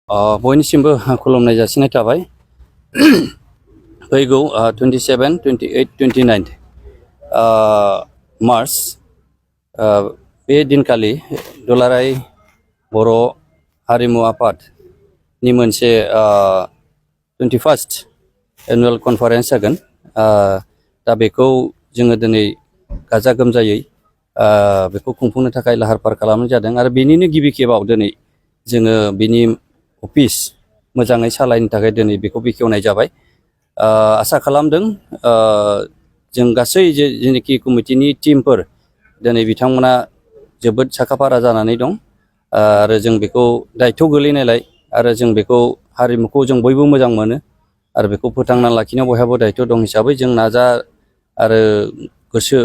बयनिसिमबो खुलुमनाय जासिनाय थाबाय। फैगौ 27, 28, 29 मार्च बे दिनखालि दुलाराय बर' हारिमु आफादनि मोनसे 21st एनुवेल कनफारेन्स जागोन। दा बेखौ जोङो दिनै गाजा गोमजायै बेखौ खुंफुंनो थाखाय लाहार फाहार खालामनाय जादों आरो बेनिनो गिबि खेबाव दिनै जोङो बिनि अफिस मोजाङै सालायनो थाखाय दिनै बेखौ बेखेवनाय जाबाय। आसा खालामदों जों गासै जेनोखि कमिटिनि टीमफोर दिनै बिथांमोना जोबोद साखाफारा जानानै दं आरो जों बेखौ दायथ' गोलैनायलाय आरो जों बेखौ हारिमुखौ जों बयबो मोजां मोनो आरो बेखौ फोथांना लाखिनायाव बयहाबो दायथ' दं हिसाबै जों नाजा आरो गोसो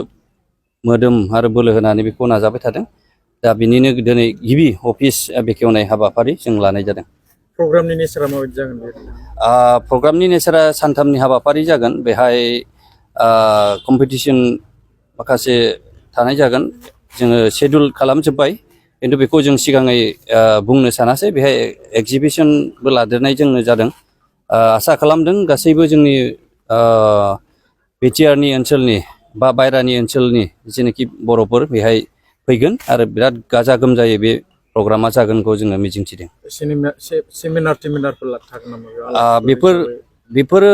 मोदोम आरो बोलो होनानै बेखौ नाजाबाय थादों। दा बिनिनो दिनै गिबि अफिस बेखेवनाय हाबाफारि जों लानाय जादों। प्रग्रामनि नेचारा माबायदि जागोन बे? प्रग्रामनि नेचारा सानथामनि हाबाफारि जागोन। बेहाय कम्पिटिसन माखासे थानाय जागोन। जोङो शेड्युल खालामजोब्बाय खिन्थु बेखौ जों सिगाङै बुंनो सानासै। बेहाय एक्जिबिसनबो लादेरनाय जोंनो जादों। आसा खालामदों गासैबो जोंनि बिटिआरनि ओनसोलनि बा बायरानि ओनसोलनि जेनोखि बर'फोर बेहाय फैगोन आरो बिराद गाजा गोमजायै बे प्रग्रामा जागोनखौ जोङो मिजिंथिदों। सेमिनारफोर थागोन नामा? बेफोरो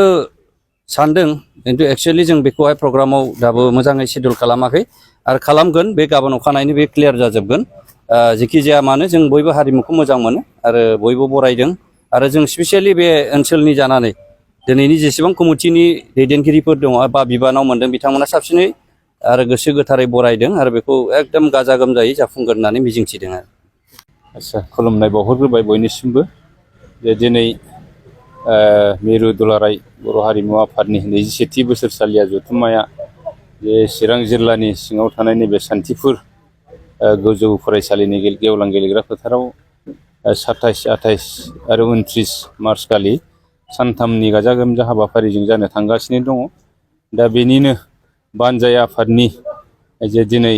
सानदों खिन्थु एक्सुवेलि जों बेखौहाय प्रग्रामाव दाबो मोजाङै शेड्युल खालामाखै आरो खालामगोन। बे गाबोन अखानायैनो बे क्लियार जाजोबगोन। जेखि जाया मानो जों बयबो हारिमुखौ मोजां मोनो आरो बयबो बरायदों आरो जों स्पेसियेलि बे ओनसोलनि जानानै दिनैनि जेसेबां कमिटिनि दैदेनगिरिफोर दङ बा बिबानाव मोनदों बिथांमोना साबसिनै आरो गोसो गोथारै बरायदों आरो बेखौ एकदम गाजा गोमजायै जाफुंगोन होननानै मिजिंथिदों आरो। आच्छा, खुलुमनाय बावहरग्रोबाय बयनिसिमबो जे दिनै मिरु दुलाराय बर' हारिमु आफादनि 27थि बोसोरसालिया जथुम्माया जे चिरां जिल्लानि सिङाव थानाय नैबे सान्थिफुर गोजौ फरायसालिनि गेवलां गेलेग्रा फोथाराव 27, 28 आरो 29 मार्च खालि सानथामनि गाजा गोमजा हाबाफारिजों जानो थांगासिनो दङ। दा बेनिनो बानजाय आफादनि जे दिनै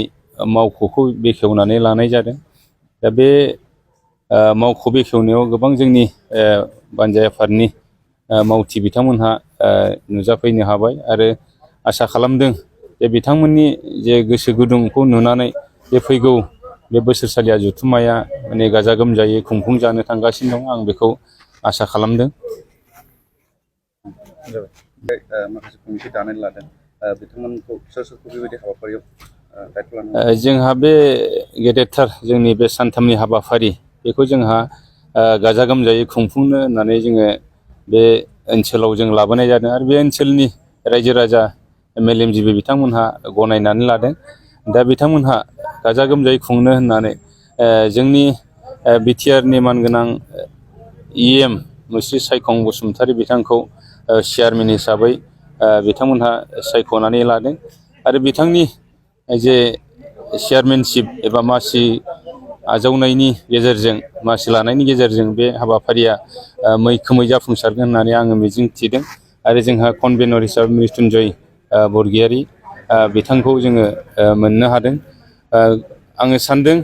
मावख'खौ बेखेवनानै लानाय जादों। दा बे मावख' बेखेवनायाव गोबां जोंनि बानजाय आफादनि मावथि बिथांमोनहा नुजाफैनो हाबाय आरो आसा खालामदों जे बिथांमोननि जे गोसो गुदुंखौ नुनानै बे फैगौ बे बोसोरसालिया जथुम्माया माने गाजा गोमजायै खुंफुंजानो थांगासिनो दं। आं बेखौ आसा खालामदों। माखासे कमिटि दानानै लादों बिथांमोनखौ सोरखौ बेबायदि हाबाफारियाव दायथ' लानो? जोंहा बे गेदेरथार जोंनि बे सानथामनि हाबाफारि बेखौ जोंहा गाजा गोमजायै खुंफुंनो होननानै जोङो बे ओनसोलाव जों लाबोनाय जादों आरो बे ओनसोलनि रायजो राजा मेलेमजिबि बिथांमोनहा गनायनानै लादों। दा बिथांमोनहा गाजा गोमजायै खुंनो होननानै जोंनि बिटिआरनि मानगोनां EM मुस्रि सायखं बसुमतारी बिथांखौ चेयारमेन हिसाबै बिथांमोनहा सायख'नानै लादों आरो बिथांनि जे चेयारमेनशिप एबा मासि आजावनायनि गेजेरजों मासि लानायनि गेजेरजों बे हाबाफारिया मैखोमै जाफुंसारगोन होननानै आङो मिजिंथिदों आरो जोंहा कनभेनर हिसाबै मृत्युन्जय बरगयारी बिथांखौ जोङो मोननो हादों। आङो सानदों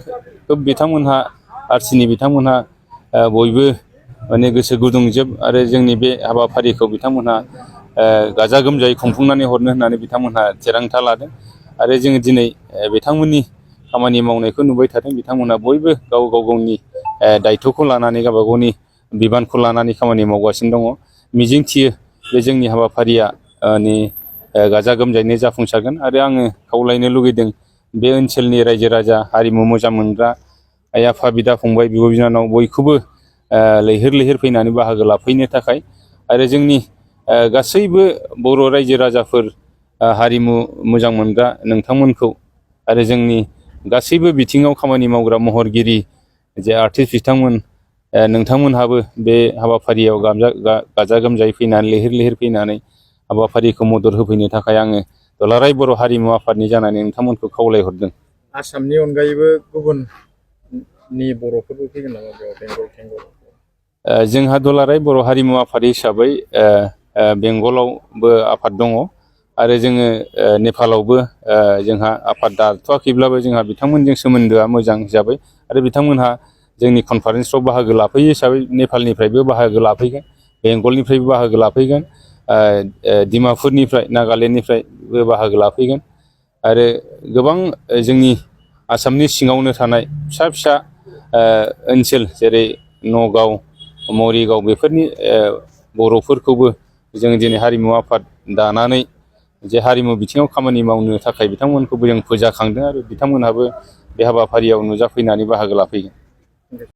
खोब बिथांमोनहा आरसिनि बिथांमोनहा बयबो माने गोसो गुदुंजोब आरो जोंनि बे हाबाफारिखौ बिथांमोनहा गाजा गोमजायै खुंफुंनानै हरनो होननानै बिथांमोनहा थिरांथा लादों आरो जोङो दिनै बिथांमोननि खामानि मावनायखौ नुबाय थादों। बिथांमोनहा बयबो गाव गावनि दायथ'खौ लानानै गावबा गावनि बिबानखौ लानानै खामानि मावगासिनो दङ। मिजिंथियो बे जोंनि हाबाफारिया गाजा गोमजायैनो जाफुंसारगोन आरो आङो खावलायनो लुगैदों बे ओनसोलनि रायजो राजा हारिमु मोजां मोनग्रा आइ आफा बिदा फंबाय बिब' बिनानाव बयखौबो लैहोर लैहोर फैनानै बाहागो लाफैनो थाखाय आरो जोंनि गासैबो बर' रायजो राजाफोर हारिमु मोजां मोनग्रा नोंथांमोनखौ आरो जोंनि गासैबो बिथिङाव खामानि मावग्रा महरगिरि जे आर्टिस्ट बिथांमोन नोंथांमोनहाबो बे हाबाफारियाव गाजा गोमजायै फैनानै लैहोर लैहोर फैनानै हाबाफारिखौ मदद होफैनो थाखाय आङो दुलाराय बर' हारिमु आफादनि जानानै नोंथांमोनखौ खावलायहरदों। आसामनि अनगायैबो गुबुननि बर'फोरबो फैगोन नामा बेयाव बेंगल? जोंहा दुलाराय बर' हारिमु आफाद हिसाबै बेंगलावबो आफाद दङ आरो जोङो नेपालावबो जोंहा आफाद दाथ'वाखैब्लाबो जोंहा बिथांमोनजों सोमोन्दोआ मोजां हिसाबै आरो बिथांमोनहा जोंनि कनफारेन्सफ्राव बाहागो लाफैयो हिसाबै नेपालनिफ्रायबो बाहागो लाफैगोन, बेंगलनिफ्रायबो बाहागो लाफैगोन, डिमापुरनिफ्राय नागालेण्डनिफ्रायबो बाहागो लाफैगोन आरो गोबां जोंनि आसामनि सिङावनो थानाय फिसा फिसा ओनसोल जेरै नगाव, मरिगाव बेफोरनि बर'फोरखौबो जों दिनै हारिमु आफाद दानानै जे हारिमु बिथिङाव खामानि मावनो थाखाय बिथांमोनखौबो जों फोजाखांदों आरो बिथांमोनहाबो बे हाबाफारियाव नुजाफैनानै बाहागो लाफैगोन।